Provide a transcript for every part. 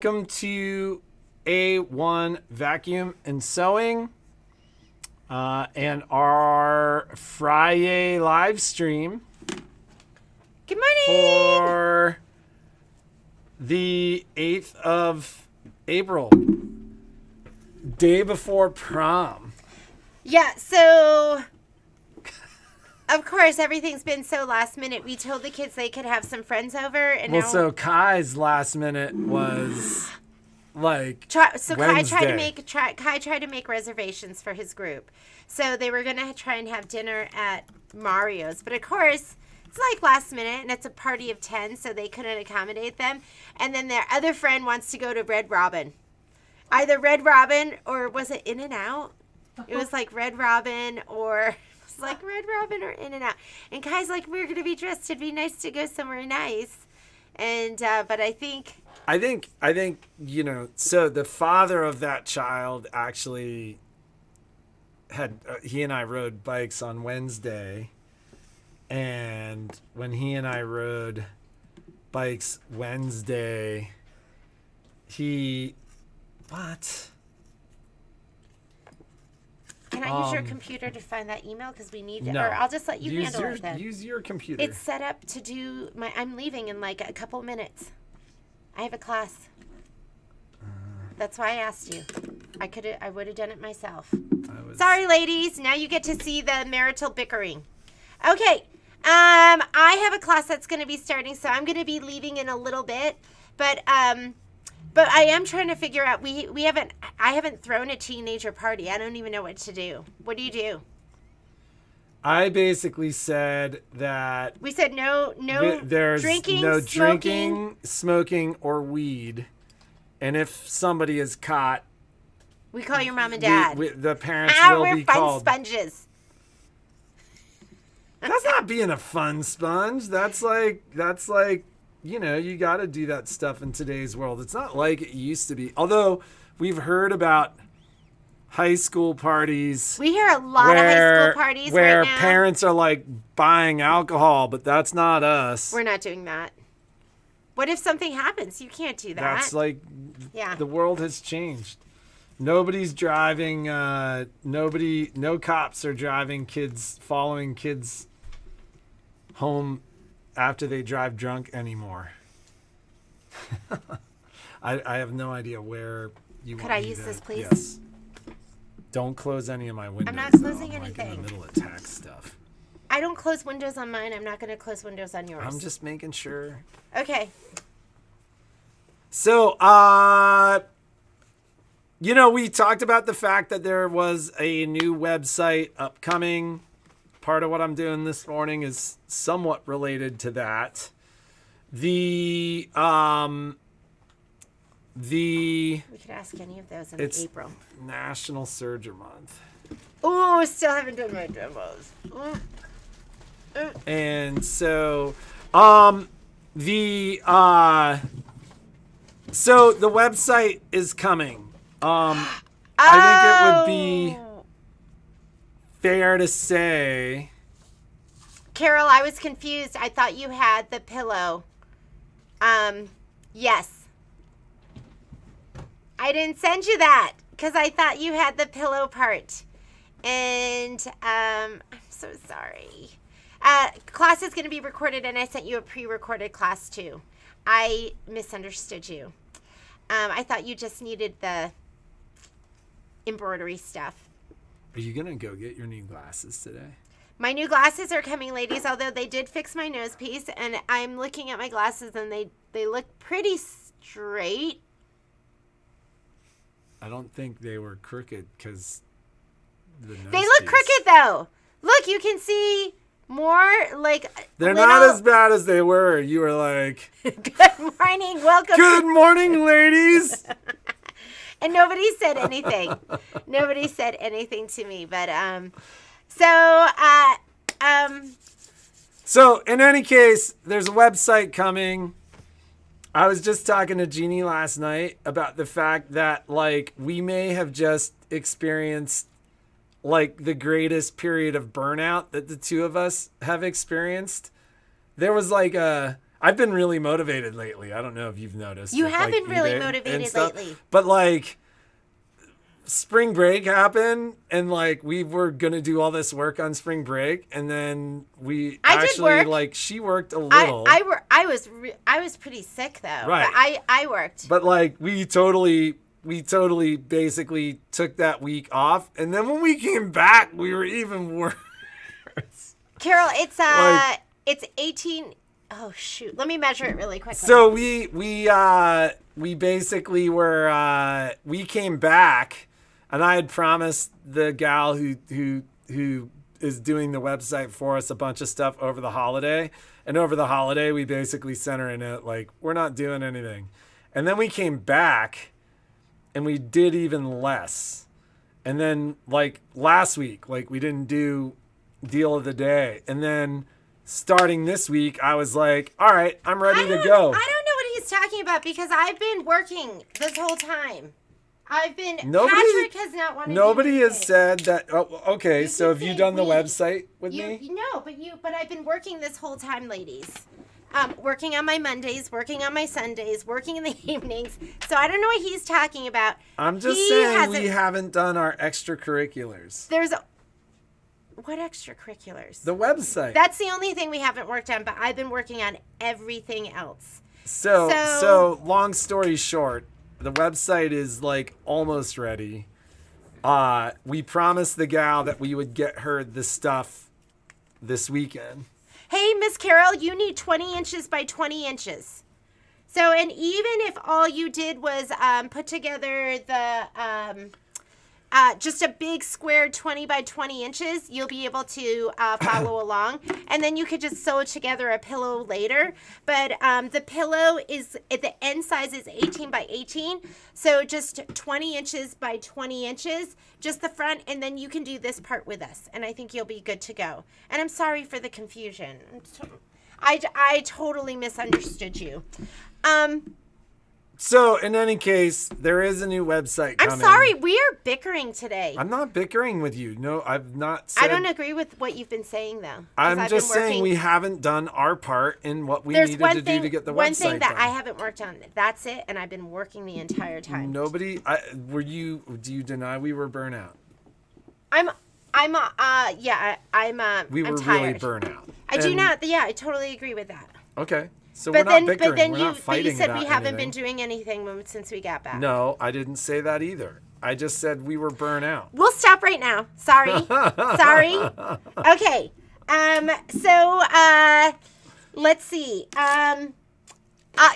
Welcome to A1 Vacuum and Sewing and our Friyay Livestream. Good morning! For the 8th of April, day before prom. Yeah, so of course everything's been so last minute. We told the kids they could have some friends over, and Well, now so Kai's last minute was like Kai Wednesday. tried to make reservations for his group. So they were gonna try and have dinner at Mario's, but of course it's like last minute, and it's a party of 10, so they couldn't accommodate them. And then their other friend wants to go to Red Robin, either Red Robin or was it In and Out? It was like Red Robin or. Like Red Robin or In and Out, and Kai's like, we're gonna be dressed. It'd be nice to go somewhere nice, and but I think So the father of that child actually had he and I rode bikes on Wednesday, and when he and I rode bikes Wednesday, what? Can I use your computer to find that email? Because we need it. No. Or I'll just let you handle it then. Use your computer. It's set up to do my... I'm leaving in like a couple minutes. I have a class. That's why I asked you. I would have done it myself. Sorry, ladies. Now you get to see the marital bickering. Okay. I have a class that's going to be starting, so I'm going to be leaving in a little bit. But I am trying to figure out. I haven't thrown a teenager party. I don't even know what to do. What do you do? I basically said that We said no there's drinking, no smoking. drinking, smoking, or weed, and if somebody is caught, We call your mom and dad. the parents will We're be fun called. sponges. That's not being a fun sponge. That's like you got to do that stuff in today's world. It's not like it used to be. Although we've heard about high school parties. We hear a lot of high school parties where right now. parents are like buying alcohol, but that's not us. We're not doing that. What if something happens? You can't do that. That's like, yeah. The world has changed. Nobody's driving. No cops are following kids home after they drive drunk anymore. I have no idea where you Could want I me use to- this, please? Yes. Don't close any of my windows. I'm not though. closing I'm, like, anything. in the middle of tax stuff. I don't close windows on mine. I'm not going to close windows on yours. I'm just making sure. Okay. So, we talked about the fact that there was a new website upcoming. Part of what I'm doing this morning is somewhat related to that. We could ask any of those in It's April. National Surger Month. Oh, still haven't done my demos. And so, the website is coming. I think it would be fair to say. Carol, I was confused. I thought you had the pillow. Yes. I didn't send you that because I thought you had the pillow part. And I'm so sorry. Class is going to be recorded, and I sent you a pre-recorded class too. I misunderstood you. I thought you just needed the embroidery stuff. Are you gonna go get your new glasses today? My new glasses are coming, ladies, although they did fix my nose piece, and I'm looking at my glasses, and they look pretty straight. I don't think they were crooked because They look crooked, though. Look, you can see more, like... They're not as bad as they were. You were like... Good morning, welcome. Good morning, ladies! And nobody said anything. Nobody said anything to me, but, So, in any case, there's a website coming. I was just talking to Jeannie last night about the fact that, like, we may have just experienced, like, the greatest period of burnout that the two of us have experienced. There was, like, I've been really motivated lately. I don't know if you've noticed. You with, have like, been really eBay motivated and stuff. lately. But like spring break happened and like we were going to do all this work on spring break and then we actually like she worked a little. I was pretty sick though. Right. But I worked. But like we totally basically took that week off and then when we came back we were even worse. Carol, it's 18. Oh shoot! Let me measure it really quickly. So we basically were we came back, and I had promised the gal who is doing the website for us a bunch of stuff over the holiday, and over the holiday we basically sent her a note like we're not doing anything, and then we came back, and we did even less, and then like last week like we didn't do deal of the day, and then. Starting this week, I was like, all right, I'm ready to go. I don't know what he's talking about because I've been working this whole time. Patrick has not wanted to do Nobody has anything. Said that. Oh, okay, so have you done the website with me? No, but I've been working this whole time, ladies. Working on my Mondays, working on my Sundays, working in the evenings. So I don't know what he's talking about. I'm just saying we haven't done our extracurriculars. What extracurriculars? The website. That's the only thing we haven't worked on, but I've been working on everything else. So long story short, the website is like almost ready. We promised the gal that we would get her the stuff this weekend. Hey, Miss Carol, you need 20 inches by 20 inches. So, and even if all you did was put together the... just a big square 20 by 20 inches, you'll be able to follow along. And then you could just sew together a pillow later. But the pillow is, at the end size is 18 by 18. So just 20 inches by 20 inches, just the front. And then you can do this part with us. And I think you'll be good to go. And I'm sorry for the confusion. I totally misunderstood you. So, in any case, there is a new website coming. I'm sorry, we are bickering today. I'm not bickering with you. No, I've not said... I don't agree with what you've been saying, though. I'm just saying we haven't done our part in what we needed to do to get the website one thing that done. I haven't worked on. That's it, and I've been working the entire time. Do you deny we were burnout? We were I'm tired. Really burnout. I do not, I totally agree with that. Okay. So we're not bickering. We're not fighting. But you said about we haven't anything. been doing anything since we got back. No, I didn't say that either. I just said we were burnt out. We'll stop right now. Sorry. Sorry. Okay. So let's see. I'm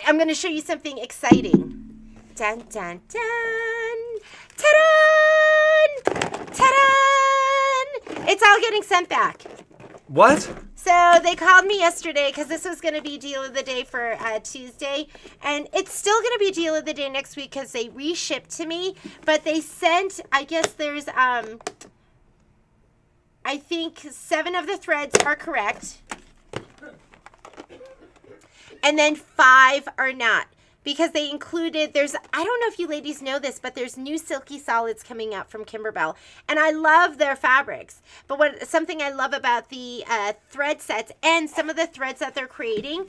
going to show you something exciting. Dun dun dun. Ta-da! Ta-da! It's all getting sent back. What? So they called me yesterday because this was going to be deal of the day for Tuesday. And it's still going to be deal of the day next week because they reshipped to me. But they sent, I guess there's, I think 7 of the threads are correct. And then 5 are not. Because they included, I don't know if you ladies know this, but there's new silky solids coming out from Kimberbell. And I love their fabrics. But something I love about the thread sets and some of the threads that they're creating,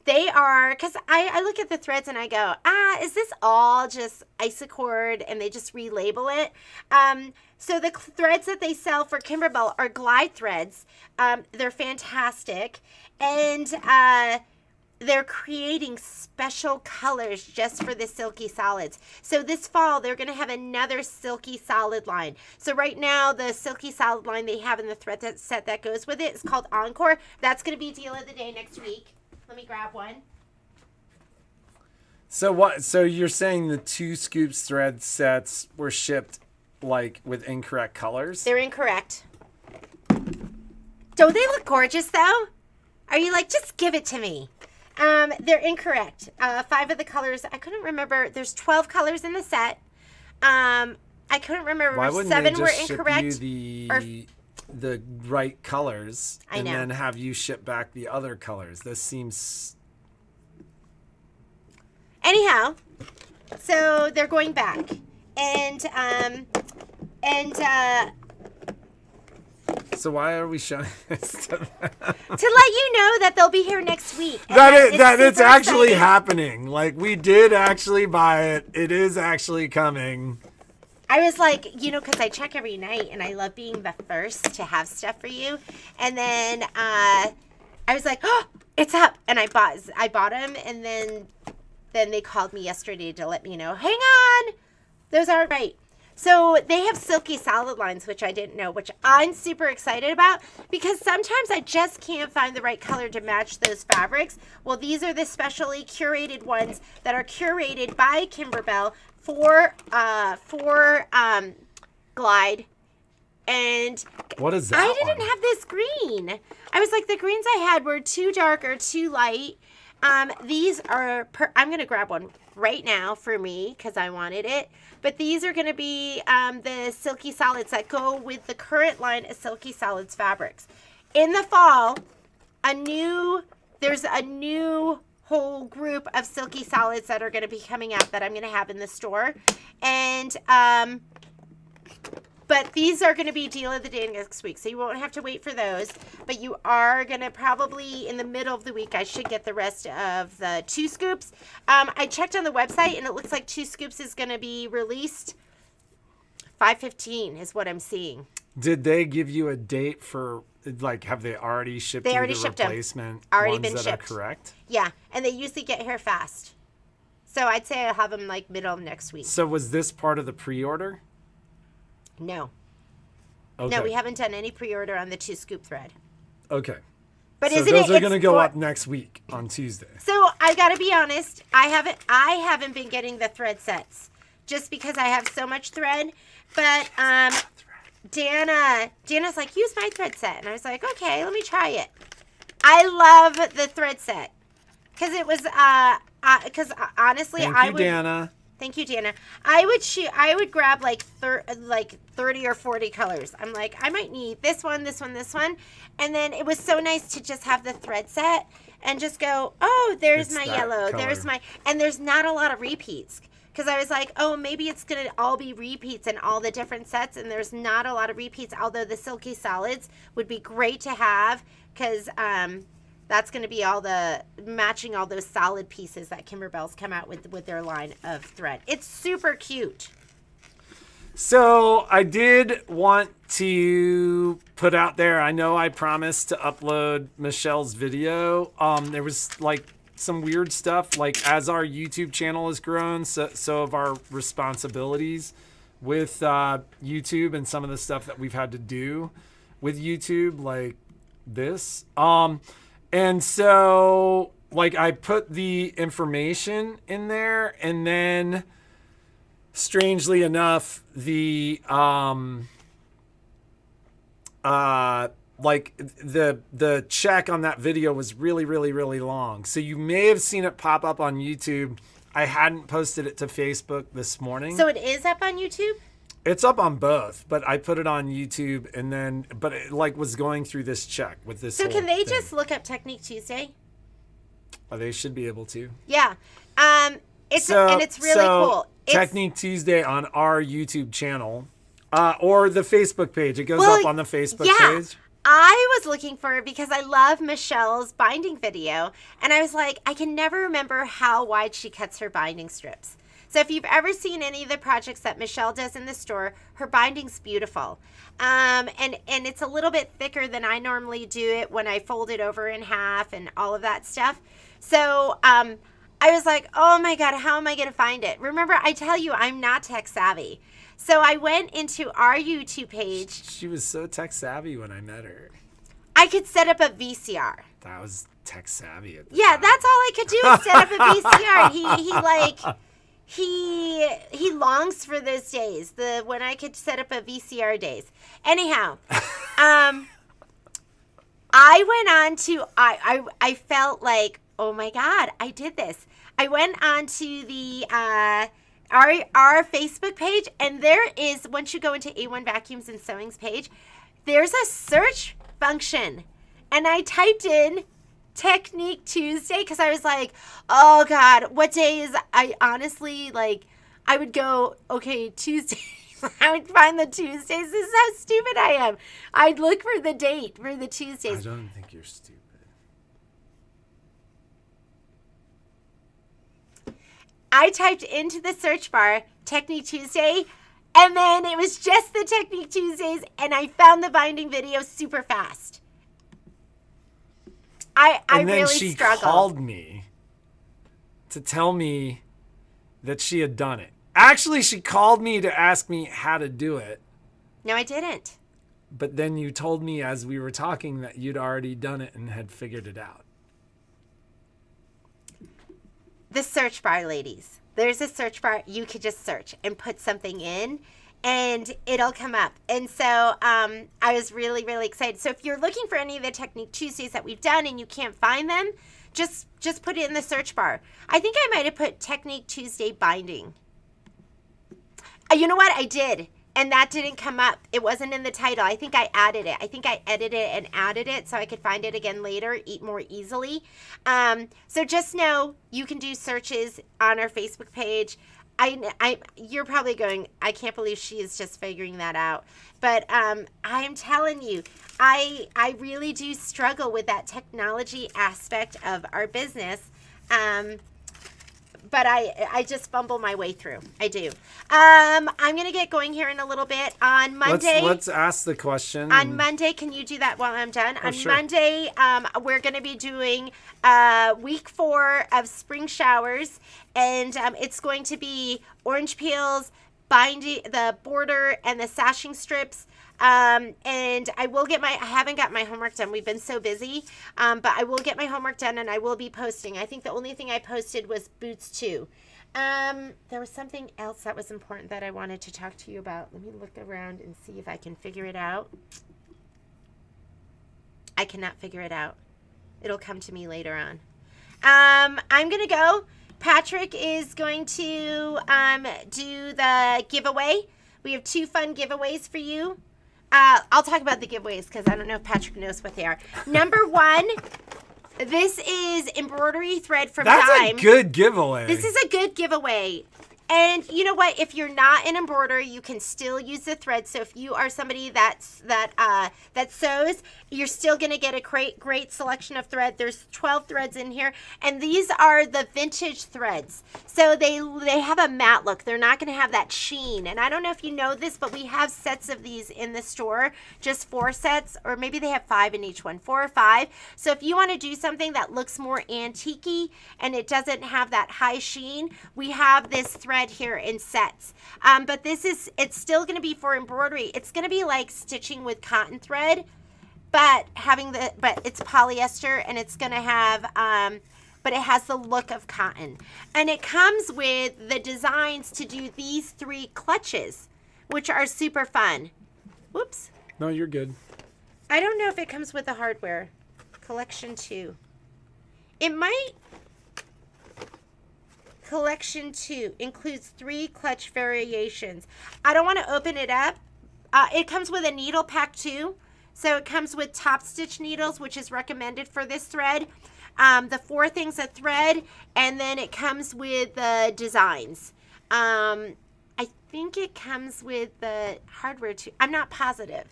they are, because I look at the threads and I go, is this all just Isacord and they just relabel it? So the threads that they sell for Kimberbell are glide threads. They're fantastic. And they're creating special colors just for the silky solids. So this fall, they're going to have another silky solid line. So right now, the silky solid line they have in the thread set that goes with it is called Encore. That's going to be deal of the day next week. Let me grab one. So what? So you're saying the 2 scoops thread sets were shipped like with incorrect colors? They're incorrect. Don't they look gorgeous though? Are you like, just give it to me? They're incorrect. 5 of the colors, I couldn't remember. There's 12 colors in the set. I couldn't remember. Why wouldn't 7 they were just incorrect. ship you the right colors and then have you ship back the other colors? This seems... Anyhow, so they're going back. And So why are we showing this to them? To let you know that they'll be here next week. That it's super actually exciting. happening. Like, we did actually buy it. It is actually coming. I was like, because I check every night, and I love being the first to have stuff for you. And then I was like, oh, it's up, and I bought them, and then they called me yesterday to let me know, hang on, those aren't right. So they have silky solid lines, which I didn't know, which I'm super excited about because sometimes I just can't find the right color to match those fabrics. Well, these are the specially curated ones that are curated by Kimberbell for Glide. And what is that? I didn't have this green. I was like, the greens I had were too dark or too light. These are, I'm going to grab one right now for me because I wanted it. But these are going to be the Silky Solids that go with the current line of Silky Solids fabrics. In the fall, there's a new whole group of Silky Solids that are going to be coming out that I'm going to have in the store. And, but these are going to be deal of the day next week, so you won't have to wait for those. But you are going to probably, in the middle of the week, I should get the rest of the 2 scoops. I checked on the website, and it looks like 2 scoops is going to be released 5/15 is what I'm seeing. Did they give you a date for, like, have they already shipped They you already the shipped them. replacement Already ones been that shipped. are correct? Yeah, and they usually get here fast. So I'd say I'll have them, like, middle of next week. So was this part of the pre-order? No. Okay. No, we haven't done any pre-order on the 2 scoop thread. Okay. But so isn't those it? are going to go up next week on Tuesday. So I gotta be honest, I haven't been getting the thread sets just because I have so much thread. But Dana's like, use my thread set, and I was like, okay, let me try it. I love the thread set because it was because honestly, Thank you, Dana. Thank you, Dana. I would grab like 30 or 40 colors. I'm like, I might need this one, this one, this one. And then it was so nice to just have the thread set and just go, oh, there's It's my that yellow. color. And there's not a lot of repeats. Because I was like, oh, maybe it's going to all be repeats in all the different sets. And there's not a lot of repeats, although the Silky Solids would be great to have because that's going to be all the matching all those solid pieces that Kimberbell's come out with their line of thread. It's super cute. So I did want to put out there, I know I promised to upload Michelle's video. There was like some weird stuff, like as our YouTube channel has grown, so have our responsibilities with YouTube and some of the stuff that we've had to do with YouTube, like this. And so, like, I put the information in there, and then, strangely enough, the the check on that video was really, really, really long. So you may have seen it pop up on YouTube. I hadn't posted it to Facebook this morning. So it is up on YouTube? It's up on both, but I put it on YouTube, and then, but it like was going through this check with this. So whole can they thing. just look up Technique Tuesday? Oh, they should be able to. Yeah. It's really cool. Technique Tuesday on our YouTube channel, or the Facebook page. It goes up on the Facebook page. I was looking for it because I love Michelle's binding video, and I was like, I can never remember how wide she cuts her binding strips. So if you've ever seen any of the projects that Michelle does in the store, her binding's beautiful. And it's a little bit thicker than I normally do it when I fold it over in half and all of that stuff. So I was like, oh my God, how am I going to find it? Remember, I tell you, I'm not tech savvy. So I went into our YouTube page. She was so tech savvy when I met her. I could set up a VCR. That was tech savvy at the Yeah, time. that's all I could do is set up a VCR. He longs for those days, when I could set up a VCR days. Anyhow, I went on to I felt like, oh my God, I did this. I went on to the our Facebook page, and there is, once you go into A1 Vacuums and Sewings page, there's a search function, and I typed in Technique Tuesday because I was like, oh God, what day is, I honestly, like, I would go, okay, Tuesday I would find the Tuesdays. This is how stupid I am. I'd look for the date for the Tuesdays. I don't think you're stupid. I typed into the search bar Technique Tuesday, and then it was just the Technique Tuesdays, and I found the binding video super fast. I really struggled. She called me to tell me that she had done it. Actually, she called me to ask me how to do it. No, I didn't. But then you told me as we were talking that you'd already done it and had figured it out. The search bar, ladies. There's a search bar. You could just search and put something in, and it'll come up. And so I was really, really excited. So if you're looking for any of the Technique Tuesdays that we've done and you can't find them, just put it in the search bar. I think I might have put Technique Tuesday binding. You know what? I did. And that didn't come up. It wasn't in the title. I think I added it. I think I edited it and added it so I could find it again later, more easily. So just know you can do searches on our Facebook page. You're probably going, I can't believe she is just figuring that out. But I am telling you, I really do struggle with that technology aspect of our business. But I just fumble my way through. I do. I'm going to get going here in a little bit. On Monday. Let's ask the question. On Monday, can you do that while I'm done? Oh, on sure. Monday, we're going to be doing week 4 of spring showers. And it's going to be orange peels, binding, the border, and the sashing strips. And I haven't got my homework done. We've been so busy. But I will get my homework done and I will be posting. I think the only thing I posted was boots too. There was something else that was important that I wanted to talk to you about. Let me look around and see if I can figure it out. I cannot figure it out. It'll come to me later on. I'm going to go. Patrick is going to do the giveaway. We have 2 fun giveaways for you. I'll talk about the giveaways because I don't know if Patrick knows what they are. Number 1, this is embroidery thread from Dime. That's a good giveaway. This is a good giveaway. And you know what? If you're not an embroiderer, you can still use the thread. So if you are somebody that sews, you're still going to get a great selection of thread. There's 12 threads in here, and these are the vintage threads. So they have a matte look. They're not going to have that sheen. And I don't know if you know this, but we have sets of these in the store, just 4 sets, or maybe they have 5 in each one, 4 or 5. So if you want to do something that looks more antique-y and it doesn't have that high sheen, we have this thread here in sets. But it's still going to be for embroidery. It's going to be like stitching with cotton thread, but it's polyester, and it's going to have but it has the look of cotton. And it comes with the designs to do these 3 clutches, which are super fun. Whoops. No, you're good. I don't know if it comes with the hardware. Collection 2. It might. Collection 2 includes 3 clutch variations. I don't want to open it up. It comes with a needle pack too. So it comes with top stitch needles, which is recommended for this thread. The 4 things of thread, and then it comes with the designs. I think it comes with the hardware too. I'm not positive,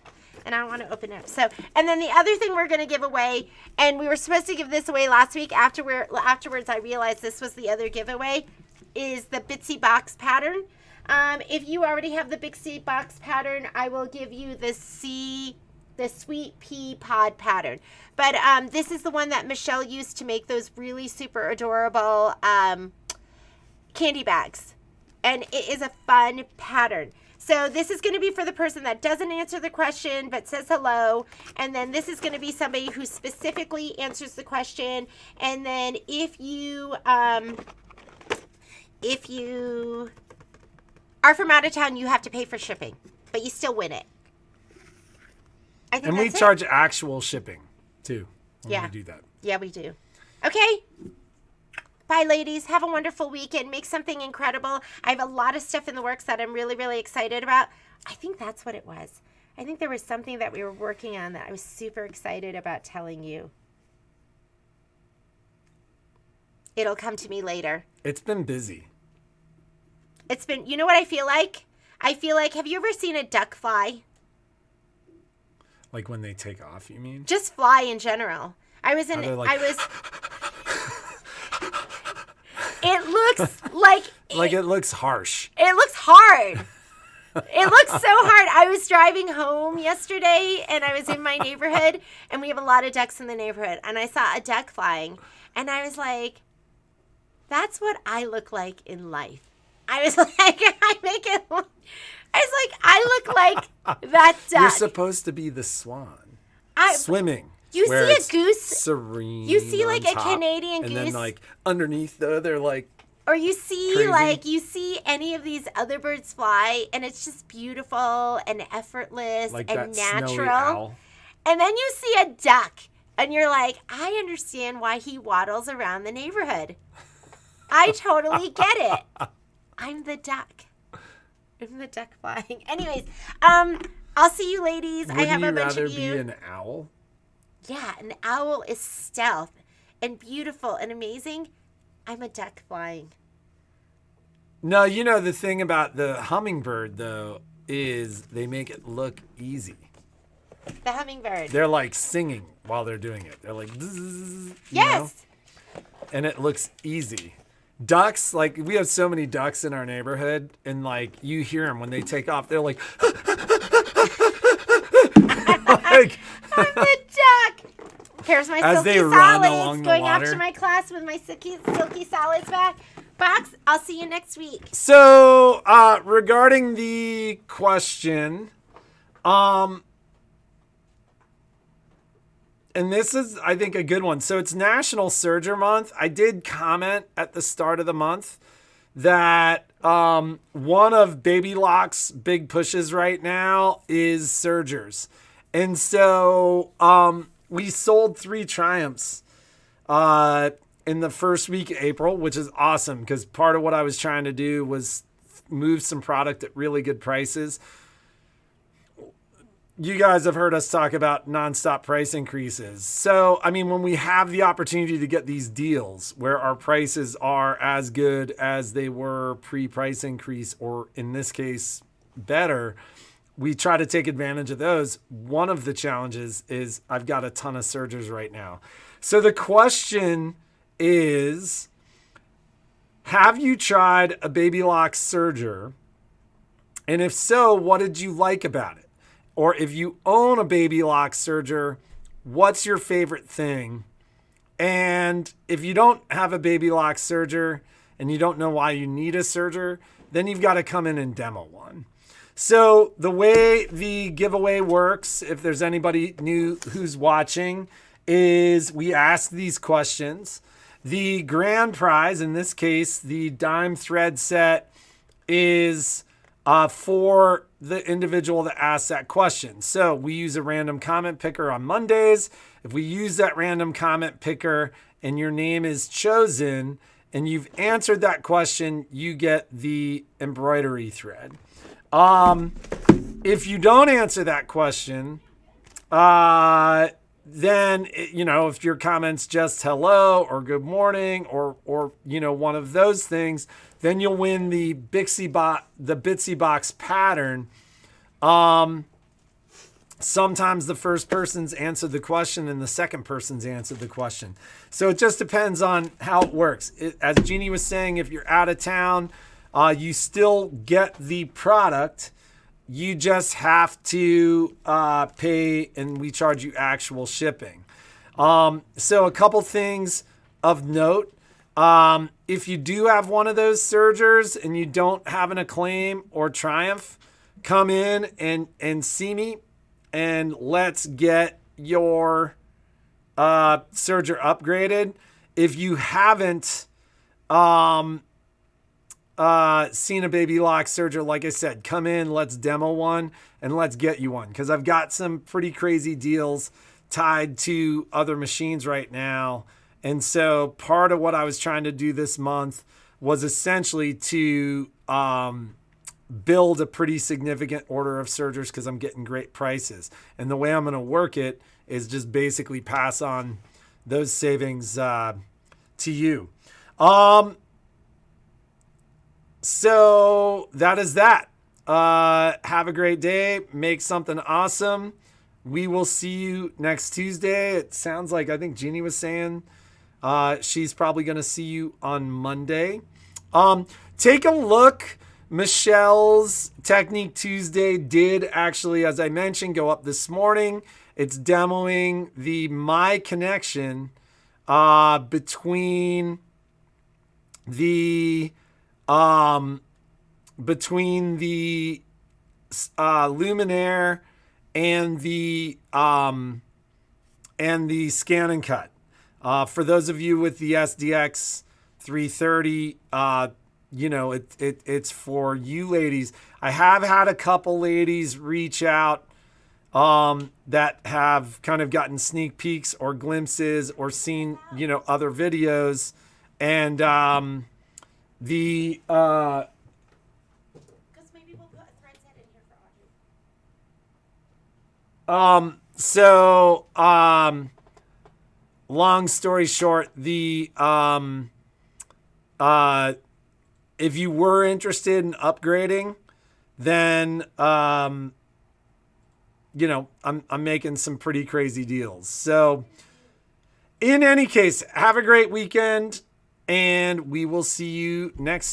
and I don't want to open it up. So, and then the other thing we're going to give away, and we were supposed to give this away last week. Afterwards, I realized this was the other giveaway, is the Bitsy Box Pattern. If you already have the Bitsy Box Pattern, I will give you the Sweet Pea Pod Pattern. But this is the one that Michelle used to make those really super adorable candy bags. And it is a fun pattern. So this is going to be for the person that doesn't answer the question but says hello. And then this is going to be somebody who specifically answers the question. And then if you are from out of town, you have to pay for shipping. But you still win it. I think and we charge actual shipping too when we do that. Yeah, we do. Okay. Bye, ladies. Have a wonderful weekend. Make something incredible. I have a lot of stuff in the works that I'm really, really excited about. I think that's what it was. I think there was something that we were working on that I was super excited about telling you. It'll come to me later. It's been busy. You know what I feel like? I feel like, have you ever seen a duck fly? Like when they take off, you mean? Just fly in general. It looks like it looks harsh. It looks hard. It looks so hard. I was driving home yesterday and I was in my neighborhood and we have a lot of ducks in the neighborhood and I saw a duck flying and I was like, that's what I look like in life. I was like, I look like that duck. You're supposed to be the swan. Swimming. You see a goose. Serene. You see like a top, Canadian goose. And then like underneath though, they're like. Or you see crazy. Any of these other birds fly and it's just beautiful and effortless like and that natural. Snowy owl. And then you see a duck and you're like, I understand why he waddles around the neighborhood. I totally get it. I'm the duck. I'm the duck flying. Anyways, I'll see you ladies. I have a bunch of you. Would you rather be an owl? Yeah, an owl is stealth and beautiful and amazing. I'm a duck flying. No, you know, the thing about the hummingbird, though, is they make it look easy. The hummingbird. They're like singing while they're doing it. They're like, you yes. know? And it looks easy. Ducks, like, we have so many ducks in our neighborhood, and, like, you hear them when they take off. They're like, like I'm the duck. Here's my silky salads going off to my class with my silky salads back. Box, I'll see you next week. So, regarding the question, and this is, I think, a good one. So it's National Serger Month. I did comment at the start of the month that one of Baby Lock's big pushes right now is Sergers. And so we sold 3 Triumphs in the first week of April, which is awesome because part of what I was trying to do was move some product at really good prices. You guys have heard us talk about nonstop price increases. So, I mean, when we have the opportunity to get these deals where our prices are as good as they were pre-price increase, or in this case, better, we try to take advantage of those. One of the challenges is I've got a ton of Sergers right now. So the question is, have you tried a Baby Lock Serger? And if so, what did you like about it? Or if you own a Baby Lock Serger, what's your favorite thing? And if you don't have a Baby Lock Serger and you don't know why you need a Serger, then you've got to come in and demo one. So the way the giveaway works, if there's anybody new who's watching, is we ask these questions. The grand prize, in this case, the dime thread set, is for the individual that asks that question. So we use a random comment picker on Mondays. If we use that random comment picker and your name is chosen and you've answered that question, you get the embroidery thread. If you don't answer that question, then, you know, if your comment's just hello or good morning or you know, one of those things, then you'll win the Bitsy Box Pattern. Sometimes the first person's answered the question and the second person's answered the question. So it just depends on how it works. As Jeannie was saying, if you're out of town, you still get the product. You just have to pay, and we charge you actual shipping. So a couple things of note. If you do have one of those Sergers and you don't have an Acclaim or Triumph, come in and see me, and let's get your Serger upgraded. If you haven't seen a Baby Lock Serger, like I said, come in, let's demo one, and let's get you one, because I've got some pretty crazy deals tied to other machines right now. And so part of what I was trying to do this month was essentially to build a pretty significant order of Sergers, because I'm getting great prices. And the way I'm going to work it is just basically pass on those savings to you. So that is that. have a great day. Make something awesome. We will see you next Tuesday. It sounds like, I think Jeannie was saying she's probably going to see you on Monday. Take a look. Michelle's Technique Tuesday did actually, as I mentioned, go up this morning. It's demoing the My Connection between the Luminaire and the Scan and Cut. For those of you with the SDX 330, it's for you ladies. I have had a couple ladies reach out that have kind of gotten sneak peeks or glimpses or seen, other videos. And because maybe we'll put a thread set in here for Audrey. Long story short, if you were interested in upgrading, then, I'm making some pretty crazy deals. So in any case, have a great weekend and we will see you next